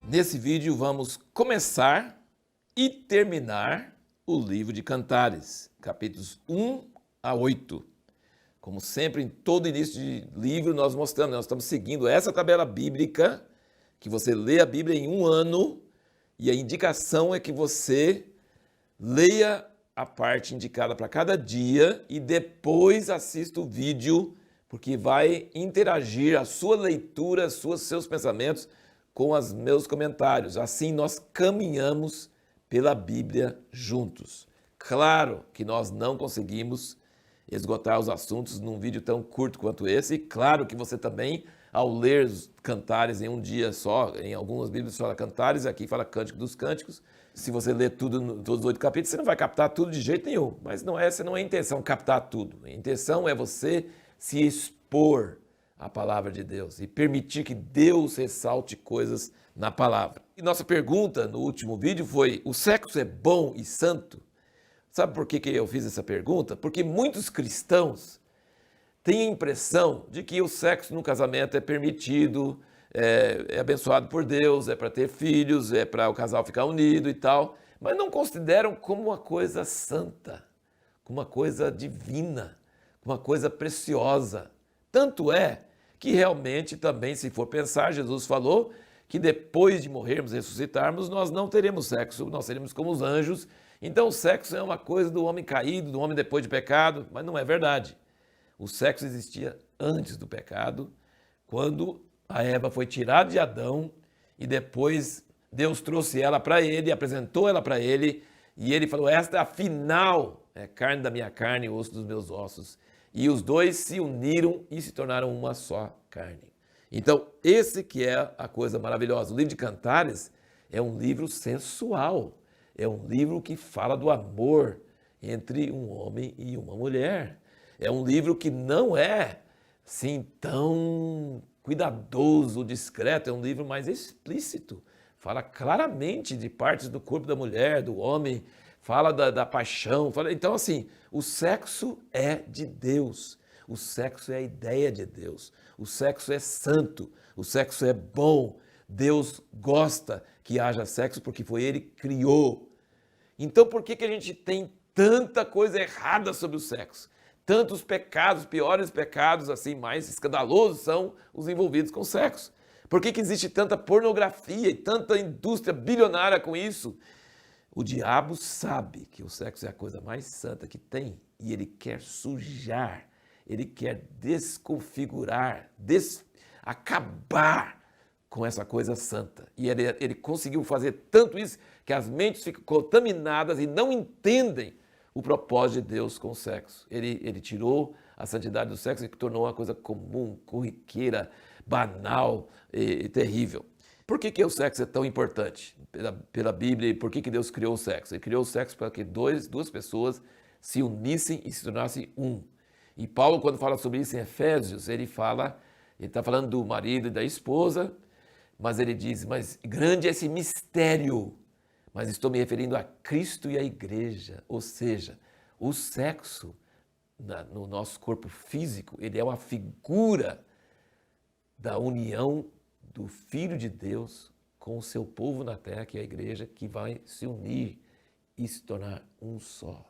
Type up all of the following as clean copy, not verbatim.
Nesse vídeo vamos começar e terminar o livro de Cantares, capítulos 1 a 8. Como sempre, em todo início de livro nós mostramos, nós estamos seguindo essa tabela bíblica, que você lê a Bíblia em um ano, e a indicação é que você leia a parte indicada para cada dia e depois assista o vídeo, porque vai interagir a sua leitura, seus pensamentos com os meus comentários. Assim nós caminhamos pela Bíblia juntos. Claro que nós não conseguimos esgotar os assuntos num vídeo tão curto quanto esse, e claro que você também, ao ler os Cantares em um dia só, em algumas Bíblias fala Cantares, aqui fala Cântico dos Cânticos, se você ler tudo, todos os 8 capítulos, você não vai captar tudo de jeito nenhum, mas essa não é a intenção, captar tudo. A intenção é você se expor à palavra de Deus e permitir que Deus ressalte coisas na palavra. E nossa pergunta no último vídeo foi: o sexo é bom e santo? Sabe por que eu fiz essa pergunta? Porque muitos cristãos têm a impressão de que o sexo no casamento é permitido, é abençoado por Deus, é para ter filhos, é para o casal ficar unido e tal, mas não consideram como uma coisa santa, como uma coisa divina, como uma coisa preciosa. Tanto é que realmente também, se for pensar, Jesus falou que depois de morrermos e ressuscitarmos, nós não teremos sexo, nós seremos como os anjos. Então o sexo é uma coisa do homem caído, do homem depois de pecado, mas não é verdade. O sexo existia antes do pecado, quando a Eva foi tirada de Adão e depois Deus trouxe ela para ele, apresentou ela para ele e ele falou: esta afinal é carne da minha carne e osso dos meus ossos. E os dois se uniram e se tornaram uma só carne. Então, esse que é a coisa maravilhosa. O livro de Cantares é um livro sensual. É um livro que fala do amor entre um homem e uma mulher. É um livro que não é, assim, tão cuidadoso, discreto. É um livro mais explícito. Fala claramente de partes do corpo da mulher, do homem. Fala da paixão. Então, assim, o sexo é de Deus. O sexo é a ideia de Deus. O sexo é santo. O sexo é bom. Deus gosta que haja sexo porque foi Ele que criou. Então, por que a gente tem tanta coisa errada sobre o sexo? Tantos pecados, piores pecados, assim, mais escandalosos são os envolvidos com o sexo. Por que existe tanta pornografia e tanta indústria bilionária com isso? O diabo sabe que o sexo é a coisa mais santa que tem e ele quer sujar, ele quer desconfigurar, acabar com essa coisa santa. E ele conseguiu fazer tanto isso que as mentes ficam contaminadas e não entendem o propósito de Deus com o sexo. Ele tirou a santidade do sexo e tornou uma coisa comum, corriqueira, banal e terrível. Por que o sexo é tão importante pela Bíblia e por que Deus criou o sexo? Ele criou o sexo para que duas pessoas se unissem e se tornassem um. E Paulo, quando fala sobre isso em Efésios, ele está falando do marido e da esposa, mas ele diz: mas grande é esse mistério, mas estou me referindo a Cristo e a igreja. Ou seja, o sexo no nosso corpo físico, ele é uma figura da união do Filho de Deus com o seu povo na terra, que é a igreja, que vai se unir e se tornar um só.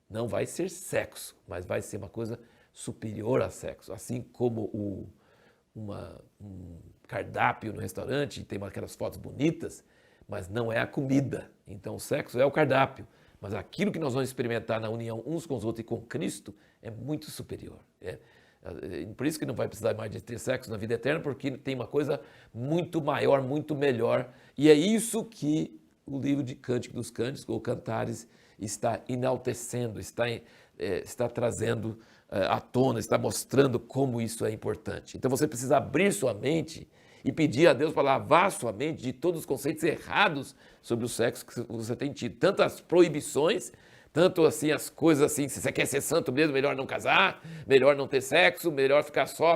Não vai ser sexo, mas vai ser uma coisa superior a sexo. Assim como um cardápio no restaurante, tem aquelas fotos bonitas, mas não é a comida. Então o sexo é o cardápio, mas aquilo que nós vamos experimentar na união uns com os outros e com Cristo é muito superior. Por isso que não vai precisar mais de ter sexo na vida eterna, porque tem uma coisa muito maior, muito melhor. E é isso que o livro de Cântico dos Cânticos, ou Cantares, está enaltecendo, está trazendo à tona, está mostrando como isso é importante. Então você precisa abrir sua mente e pedir a Deus para lavar sua mente de todos os conceitos errados sobre o sexo que você tem tido. Tanto as proibições, tanto assim as coisas assim, se você quer ser santo mesmo, melhor não casar, melhor não ter sexo, melhor ficar só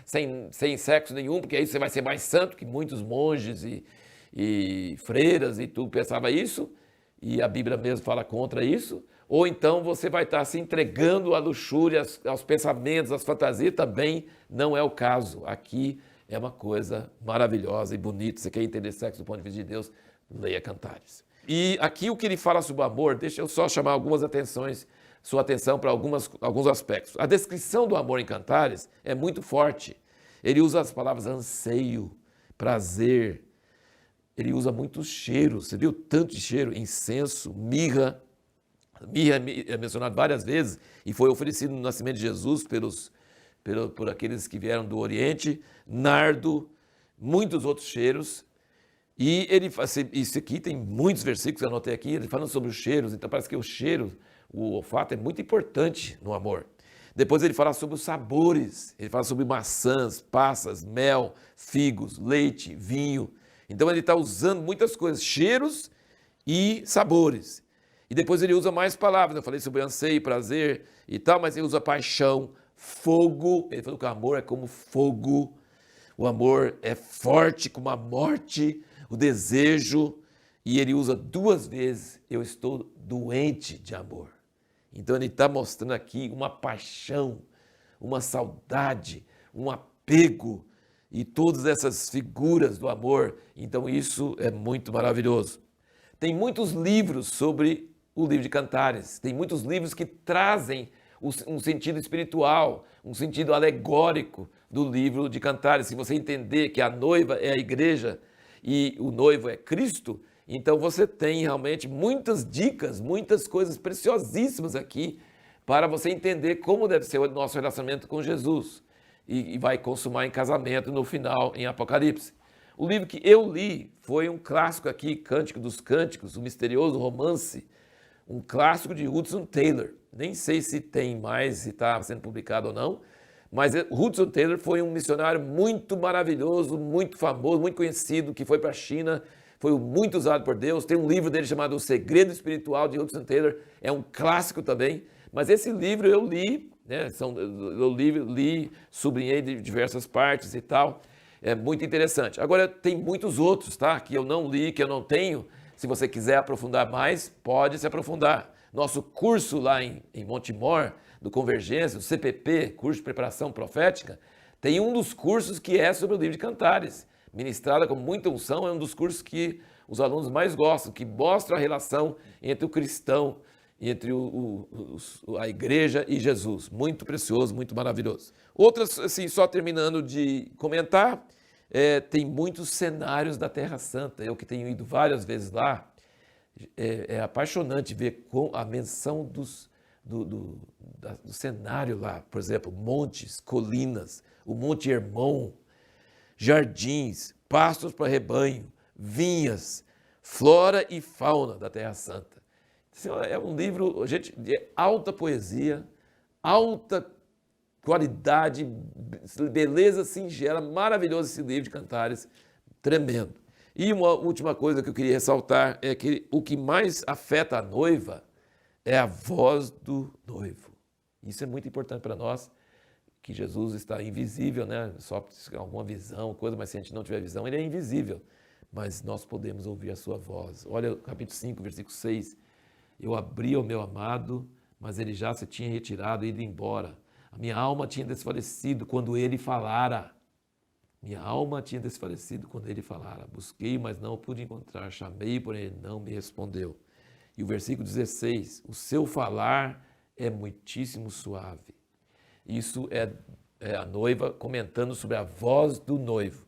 sem sexo nenhum, porque aí você vai ser mais santo, que muitos monges e freiras e tudo pensava isso, e a Bíblia mesmo fala contra isso. Ou então você vai estar se entregando à luxúria, aos pensamentos, às fantasias, também não é o caso. Aqui é uma coisa maravilhosa e bonita. Você quer entender sexo do ponto de vista de Deus? Leia Cantares. E aqui o que ele fala sobre o amor, deixa eu só chamar sua atenção para alguns aspectos. A descrição do amor em Cantares é muito forte. Ele usa as palavras anseio, prazer, ele usa muitos cheiros. Você viu tanto de cheiro? Incenso, mirra. Mirra é mencionado várias vezes e foi oferecido no nascimento de Jesus por aqueles que vieram do Oriente, nardo, muitos outros cheiros. E isso aqui tem muitos versículos que eu anotei aqui, ele falando sobre os cheiros, então parece que o cheiro, o olfato é muito importante no amor. Depois ele fala sobre os sabores, ele fala sobre maçãs, passas, mel, figos, leite, vinho. Então ele está usando muitas coisas, cheiros e sabores. E depois ele usa mais palavras, eu falei sobre anseio, prazer e tal, mas ele usa paixão, fogo. Ele falou que o amor é como fogo, o amor é forte como a morte, o desejo. E ele usa 2 vezes, eu estou doente de amor. Então ele está mostrando aqui uma paixão, uma saudade, um apego e todas essas figuras do amor. Então isso é muito maravilhoso. Tem muitos livros sobre o livro de Cantares, tem muitos livros que trazem um sentido espiritual, um sentido alegórico do livro de Cantares. Se você entender que a noiva é a igreja e o noivo é Cristo, então você tem realmente muitas dicas, muitas coisas preciosíssimas aqui para você entender como deve ser o nosso relacionamento com Jesus e vai consumar em casamento no final, em Apocalipse. O livro que eu li foi um clássico aqui, Cântico dos Cânticos, o misterioso romance, um clássico de Hudson Taylor. Nem sei se tem mais, se está sendo publicado ou não, mas Hudson Taylor foi um missionário muito maravilhoso, muito famoso, muito conhecido, que foi para a China, foi muito usado por Deus. Tem um livro dele chamado O Segredo Espiritual, de Hudson Taylor, é um clássico também. Mas esse livro eu li, né, sublinhei de diversas partes e tal. É muito interessante. Agora, tem muitos outros, tá? Que eu não li, que eu não tenho. Se você quiser aprofundar mais, pode se aprofundar. Nosso curso lá em Montemor, do Convergência, o CPP, Curso de Preparação Profética, tem um dos cursos que é sobre o livro de Cantares. Ministrada com muita unção, é um dos cursos que os alunos mais gostam, que mostra a relação entre o cristão, entre a igreja e Jesus. Muito precioso, muito maravilhoso. Outras, assim, só terminando de comentar, tem muitos cenários da Terra Santa. Eu que tenho ido várias vezes lá, é apaixonante ver a menção do cenário lá. Por exemplo, montes, colinas, o Monte Hermon, jardins, pastos para rebanho, vinhas, flora e fauna da Terra Santa. É um livro, gente, de alta poesia, alta qualidade, beleza singela, maravilhoso esse livro de Cantares, tremendo. E uma última coisa que eu queria ressaltar é que o que mais afeta a noiva é a voz do noivo. Isso é muito importante para nós, que Jesus está invisível, né? Só alguma visão, coisa, mas se a gente não tiver visão, ele é invisível. Mas nós podemos ouvir a sua voz. Olha o capítulo 5, versículo 6. Eu abri ao meu amado, mas ele já se tinha retirado e ido embora. A minha alma tinha desfalecido quando ele falara. Minha alma tinha desfalecido quando ele falara. Busquei, mas não o pude encontrar. Chamei, porém ele não me respondeu. E o versículo 16. O seu falar é muitíssimo suave. Isso é a noiva comentando sobre a voz do noivo.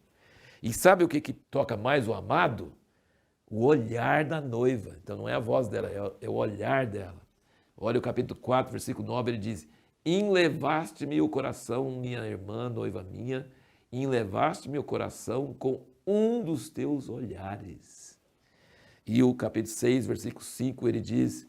E sabe o que toca mais o amado? O olhar da noiva. Então não é a voz dela, é o olhar dela. Olha o capítulo 4, versículo 9, ele diz: enlevaste-me o coração, minha irmã, noiva minha, enlevaste-me o coração com um dos teus olhares. E o capítulo 6, versículo 5, ele diz: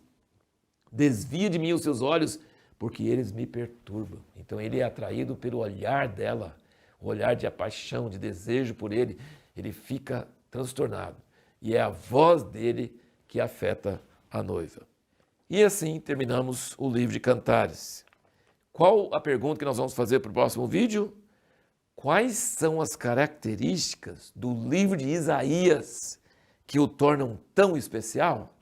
desvia de mim os seus olhos, porque eles me perturbam. Então ele é atraído pelo olhar dela, o olhar de paixão, de desejo por ele. Ele fica transtornado. E é a voz dele que afeta a noiva. E assim terminamos o livro de Cantares. Qual a pergunta que nós vamos fazer para o próximo vídeo? Quais são as características do livro de Isaías que o tornam tão especial?